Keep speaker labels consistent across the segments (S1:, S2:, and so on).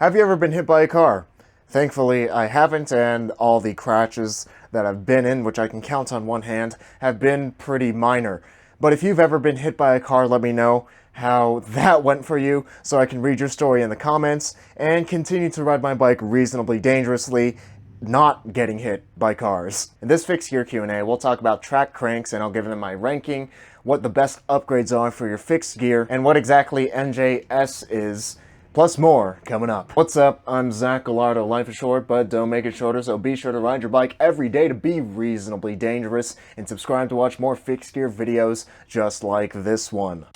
S1: Have you ever been hit by a car? Thankfully, I haven't, and all the crashes that I've been in, which I can count on one hand, have been pretty minor. But if you've ever been hit by a car, let me know how that went for you so I can read your story in the comments and continue to ride my bike reasonably dangerously, not getting hit by cars. In this Fixie Gear Q&A, we'll talk about track cranks and I'll give them my ranking, what the best upgrades are for your fixed gear, and what exactly NJS is. Plus more coming up. What's up? I'm Zach Gallardo. Life is short, but don't make it shorter, so be sure to ride your bike every day to be reasonably dangerous, and subscribe to watch more fixed gear videos just like this one.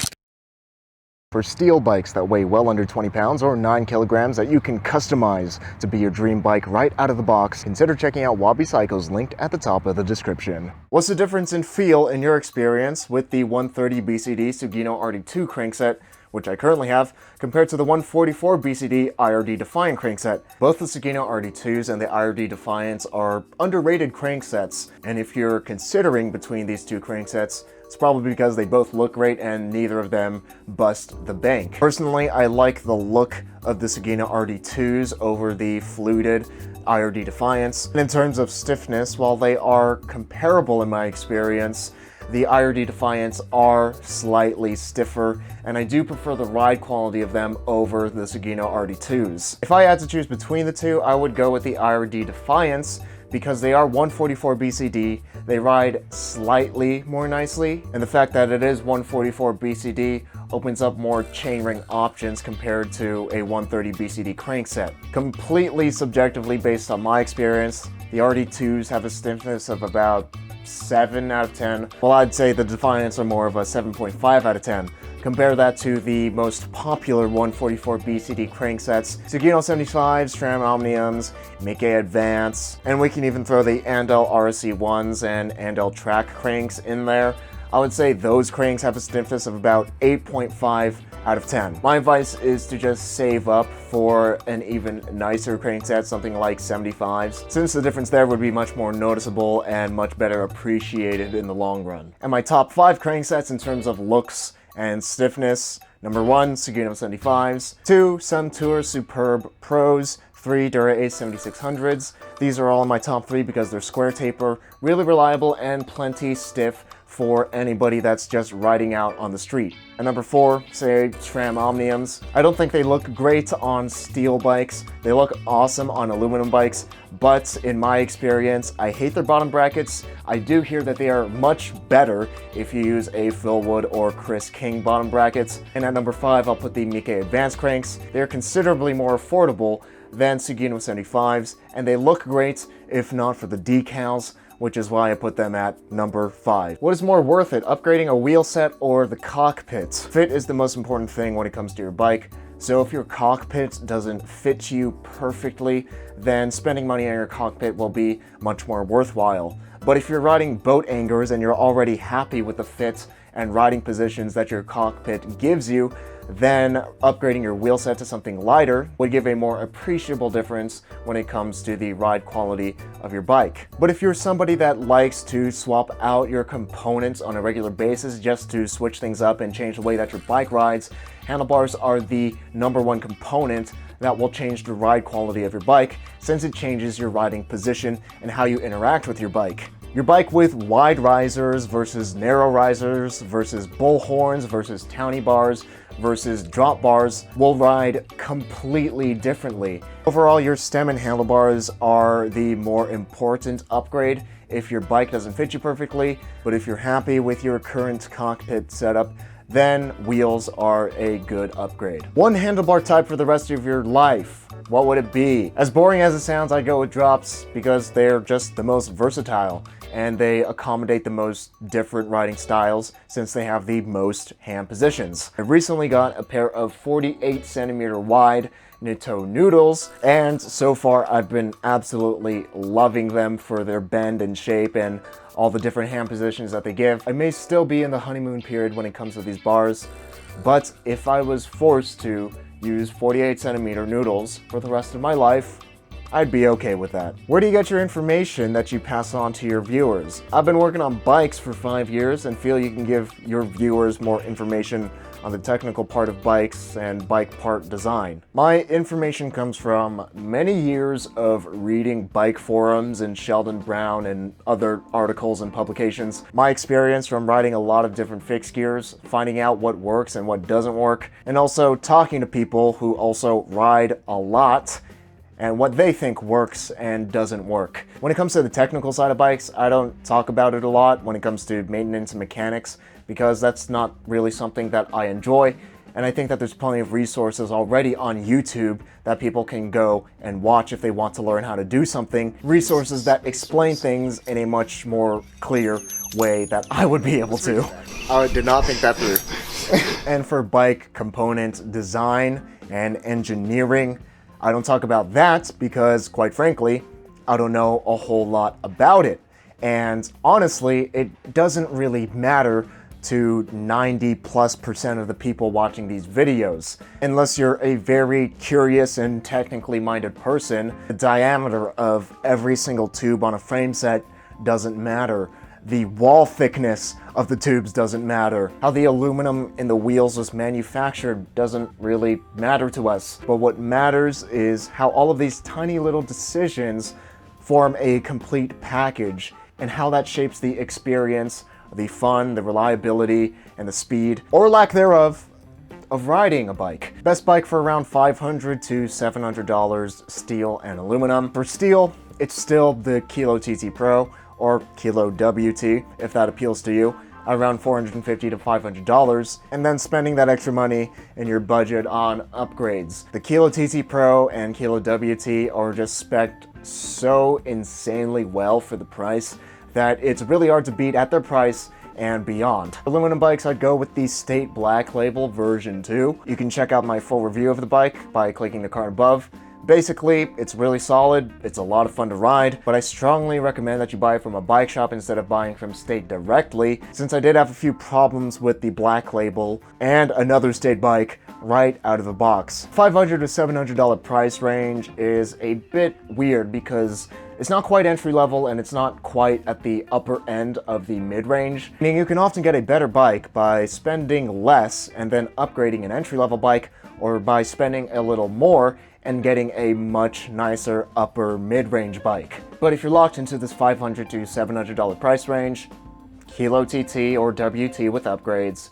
S1: For steel bikes that weigh well under 20 pounds or 9 kilograms that you can customize to be your dream bike right out of the box, consider checking out Wabi Cycles linked at the top of the description. What's the difference in feel in your experience with the 130 BCD Sugino RD2 crankset, which I currently have, compared to the 144 BCD IRD Defiant crankset? Both the Sugino RD2s and the IRD Defiants are underrated cranksets, and if you're considering between these two cranksets, it's probably because they both look great and neither of them bust the bank. Personally, I like the look of the Sugino RD2s over the fluted IRD Defiants. And in terms of stiffness, while they are comparable in my experience, the IRD Defiants are slightly stiffer, and I do prefer the ride quality of them over the Sugino RD2s. If I had to choose between the two, I would go with the IRD Defiants because they are 144 BCD, they ride slightly more nicely, and the fact that it is 144 BCD opens up more chainring options compared to a 130 BCD crankset. Completely subjectively based on my experience, the RD2s have a stiffness of about 7 out of 10, while I'd say the Defiants are more of a 7.5 out of 10. Compare that to the most popular 144 BCD cranksets, Sugino 75s, Tram Omniums, Mickey Advance, and we can even throw the Andel RSC1s and Andel track cranks in there. I would say those cranks have a stiffness of about 8.5 out of 10. My advice is to just save up for an even nicer crankset, something like 75s, since the difference there would be much more noticeable and much better appreciated in the long run. And my top 5 cranksets in terms of looks and stiffness: number 1, Sugino 75s, 2, Suntour Superb Pros, 3, Dura Ace 7600s. These are all in my top 3 because they're square taper, really reliable, and plenty stiff for anybody that's just riding out on the street. And number 4, say Tram Omniums. I don't think they look great on steel bikes. They look awesome on aluminum bikes, but in my experience, I hate their bottom brackets. I do hear that they are much better if you use a Phil Wood or Chris King bottom brackets. And at number 5, I'll put the Mickey Advance cranks. They're considerably more affordable than Sugino 75s, and they look great if not for the decals, which is why I put them at number 5. What is more worth it, upgrading a wheel set or the cockpit? Fit is the most important thing when it comes to your bike, so if your cockpit doesn't fit you perfectly, then spending money on your cockpit will be much more worthwhile. But if you're riding boat anchors and you're already happy with the fit and riding positions that your cockpit gives you, then upgrading your wheel set to something lighter would give a more appreciable difference when it comes to the ride quality of your bike. But if you're somebody that likes to swap out your components on a regular basis just to switch things up and change the way that your bike rides, handlebars are the number 1 component that will change the ride quality of your bike, since it changes your riding position and how you interact with your bike. Your bike with wide risers versus narrow risers versus bull horns versus towny bars versus drop bars will ride completely differently. Overall, your stem and handlebars are the more important upgrade if your bike doesn't fit you perfectly, but if you're happy with your current cockpit setup, then wheels are a good upgrade. One handlebar type for the rest of your life. What would it be? As boring as it sounds, I go with drops because they're just the most versatile and they accommodate the most different riding styles since they have the most hand positions. I recently got a pair of 48 centimeter wide Nitto noodles, and so far I've been absolutely loving them for their bend and shape and all the different hand positions that they give. I may still be in the honeymoon period when it comes to these bars, but if I was forced to use 48 centimeter noodles for the rest of my life, I'd be okay with that. Where do you get your information that you pass on to your viewers? I've been working on bikes for 5 years and feel you can give your viewers more information on the technical part of bikes and bike part design. My information comes from many years of reading bike forums and Sheldon Brown and other articles and publications, my experience from riding a lot of different fixed gears, finding out what works and what doesn't work, and also talking to people who also ride a lot and what they think works and doesn't work. When it comes to the technical side of bikes, I don't talk about it a lot when it comes to maintenance and mechanics, because that's not really something that I enjoy, and I think that there's plenty of resources already on YouTube that people can go and watch if they want to learn how to do something. Resources that explain things in a much more clear way that I would be able to. I did not think that through. And for bike component design and engineering, I don't talk about that because, quite frankly, I don't know a whole lot about it. And honestly, it doesn't really matter to 90+% of the people watching these videos. Unless you're a very curious and technically minded person, the diameter of every single tube on a frame set doesn't matter. The wall thickness of the tubes doesn't matter. How the aluminum in the wheels was manufactured doesn't really matter to us. But what matters is how all of these tiny little decisions form a complete package, and how that shapes the experience, the fun, the reliability, and the speed, or lack thereof, of riding a bike. Best bike for around $500 to $700 steel and aluminum. For steel, it's still the Kilo TT Pro, or Kilo WT, if that appeals to you, around $450 to $500, and then spending that extra money in your budget on upgrades. The Kilo TT Pro and Kilo WT are just spec'd so insanely well for the price that it's really hard to beat at their price and beyond. Aluminum bikes, I'd go with the State Black Label version 2. You can check out my full review of the bike by clicking the card above. Basically, it's really solid, it's a lot of fun to ride, but I strongly recommend that you buy it from a bike shop instead of buying from State directly, since I did have a few problems with the Black Label and another State bike right out of the box. $500 to $700 price range is a bit weird because it's not quite entry level and it's not quite at the upper end of the mid-range, meaning you can often get a better bike by spending less and then upgrading an entry-level bike, or by spending a little more and getting a much nicer upper mid-range bike. But if you're locked into this $500 to $700 price range, Kilo TT or WT with upgrades,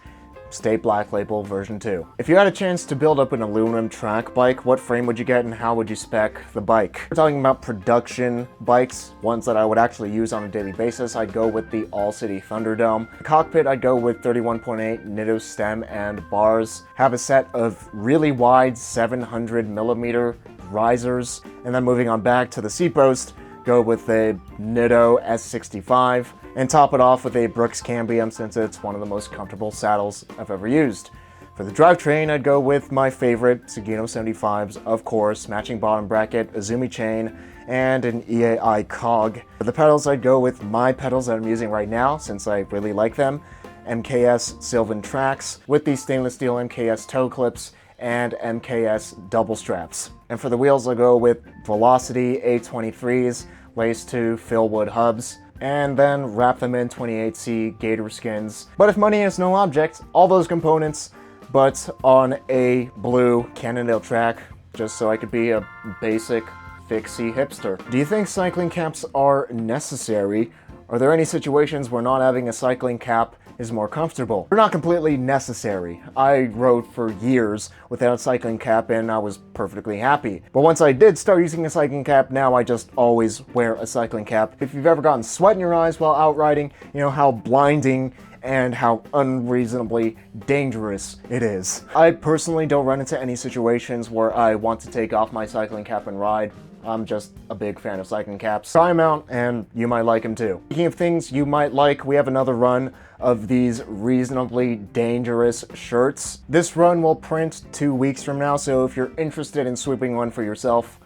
S1: State Black Label version 2. If you had a chance to build up an aluminum track bike, what frame would you get and how would you spec the bike? We're talking about production bikes, ones that I would actually use on a daily basis. I'd go with the All City Thunderdome. The cockpit, I'd go with 31.8 Nitto stem and bars. Have a set of really wide 700mm risers. And then moving on back to the seat post, go with a Nitto S65. And top it off with a Brooks Cambium, since it's one of the most comfortable saddles I've ever used. For the drivetrain, I'd go with my favorite Sugino 75s, of course, matching bottom bracket, Azumi chain, and an EAI cog. For the pedals, I'd go with my pedals that I'm using right now, since I really like them, MKS Sylvan Tracks, with the stainless steel MKS toe clips and MKS double straps. And for the wheels, I'll go with Velocity A23s, laced to Philwood hubs, and then wrap them in 28C gator skins. But if money is no object, all those components, but on a blue Cannondale track, just so I could be a basic Fixie hipster. Do you think cycling caps are necessary? Are there any situations where not having a cycling cap is more comfortable? They're not completely necessary. I rode for years without a cycling cap and I was perfectly happy. But once I did start using a cycling cap, now I just always wear a cycling cap. If you've ever gotten sweat in your eyes while out riding, you know how blinding and how unreasonably dangerous it is. I personally don't run into any situations where I want to take off my cycling cap and ride. I'm just a big fan of cycling caps. Try them out and you might like them too. Speaking of things you might like, we have another run of these reasonably dangerous shirts. This run will print 2 weeks from now, so if you're interested in swooping one for yourself,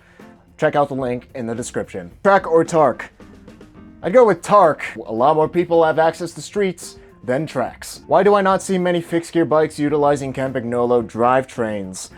S1: check out the link in the description. Track or tarck? I'd go with tarck. A lot more people have access to streets than tracks. Why do I not see many fixed gear bikes utilizing Campagnolo drivetrains?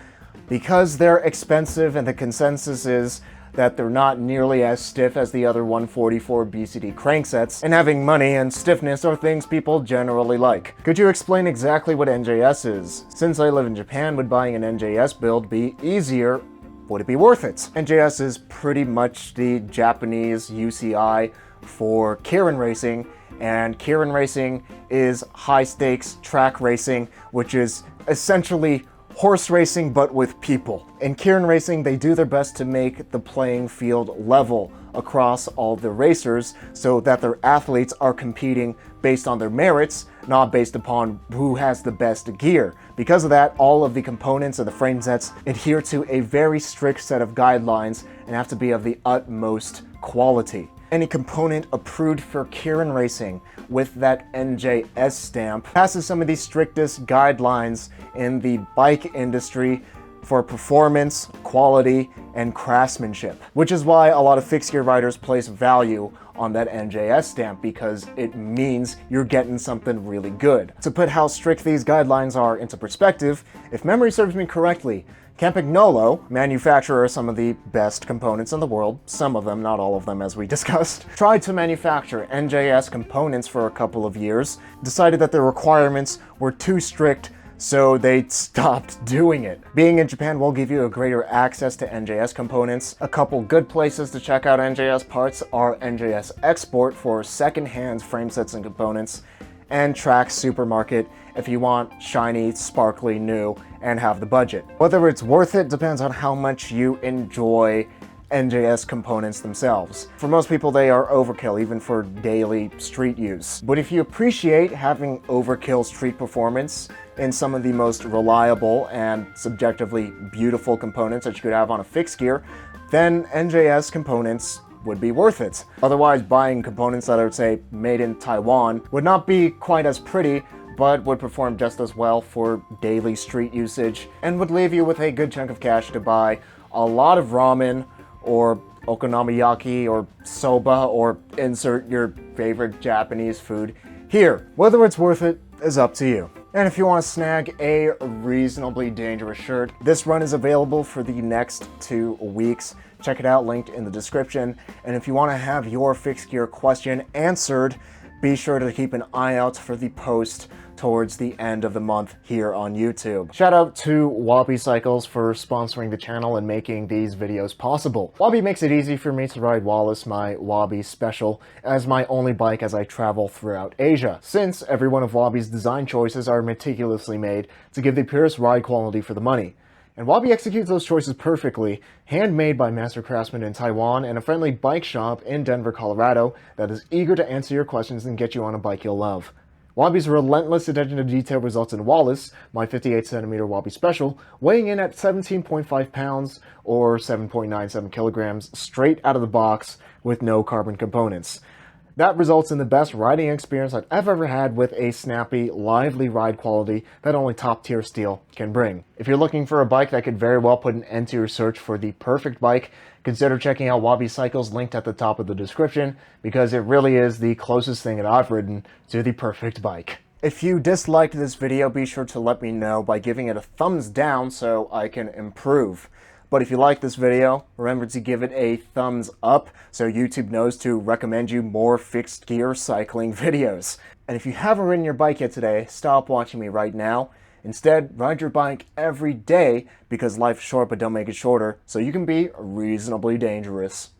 S1: Because they're expensive, and the consensus is that they're not nearly as stiff as the other 144 BCD cranksets, and having money and stiffness are things people generally like. Could you explain exactly what NJS is? Since I live in Japan, would buying an NJS build be easier? Would it be worth it? NJS is pretty much the Japanese UCI for Keirin racing, and Keirin racing is high-stakes track racing, which is essentially horse racing but with people. In Keirin racing, they do their best to make the playing field level across all the racers so that their athletes are competing based on their merits, not based upon who has the best gear. Because of that, all of the components and the frame sets adhere to a very strict set of guidelines and have to be of the utmost quality. Any component approved for Keirin racing with that NJS stamp passes some of the strictest guidelines in the bike industry for performance, quality, and craftsmanship, which is why a lot of fixed gear riders place value on that NJS stamp, because it means you're getting something really good. To put how strict these guidelines are into perspective, if memory serves me correctly, Campagnolo, manufacturer of some of the best components in the world, some of them, not all of them as we discussed, tried to manufacture NJS components for a couple of years, decided that their requirements were too strict, so they stopped doing it. Being in Japan will give you a greater access to NJS components. A couple good places to check out NJS parts are NJS Export for second-hand framesets and components, and Track Supermarket if you want shiny, sparkly, new, and have the budget. Whether it's worth it depends on how much you enjoy NJS components themselves. For most people, they are overkill, even for daily street use. But if you appreciate having overkill street performance in some of the most reliable and subjectively beautiful components that you could have on a fixed gear, then NJS components would be worth it. Otherwise, buying components that are, say, made in Taiwan would not be quite as pretty, but would perform just as well for daily street usage, and would leave you with a good chunk of cash to buy a lot of ramen, or okonomiyaki, or soba, or insert your favorite Japanese food here. Whether it's worth it is up to you. And if you want to snag a reasonably dangerous shirt, this run is available for the next 2 weeks. Check it out, linked in the description. And if you want to have your fixed gear question answered, be sure to keep an eye out for the post towards the end of the month here on YouTube. Shout out to Wabi Cycles for sponsoring the channel and making these videos possible. Wabi makes it easy for me to ride Wallace, my Wabi Special, as my only bike as I travel throughout Asia, since every one of Wabi's design choices are meticulously made to give the purest ride quality for the money. And Wabi executes those choices perfectly, handmade by master craftsmen in Taiwan and a friendly bike shop in Denver, Colorado that is eager to answer your questions and get you on a bike you'll love. Wabi's relentless attention to detail results in Wallace, my 58cm Wabi Special, weighing in at 17.5 pounds or 7.97 kilograms straight out of the box with no carbon components. That results in the best riding experience I've ever had with a snappy, lively ride quality that only top-tier steel can bring. If you're looking for a bike that could very well put an end to your search for the perfect bike, consider checking out Wabi Cycles linked at the top of the description, because it really is the closest thing that I've ridden to the perfect bike. If you disliked this video, be sure to let me know by giving it a thumbs down so I can improve. But if you like this video, remember to give it a thumbs up so YouTube knows to recommend you more fixed gear cycling videos. And if you haven't ridden your bike yet today, stop watching me right now. Instead, ride your bike every day, because life's short, but don't make it shorter, so you can be reasonably dangerous.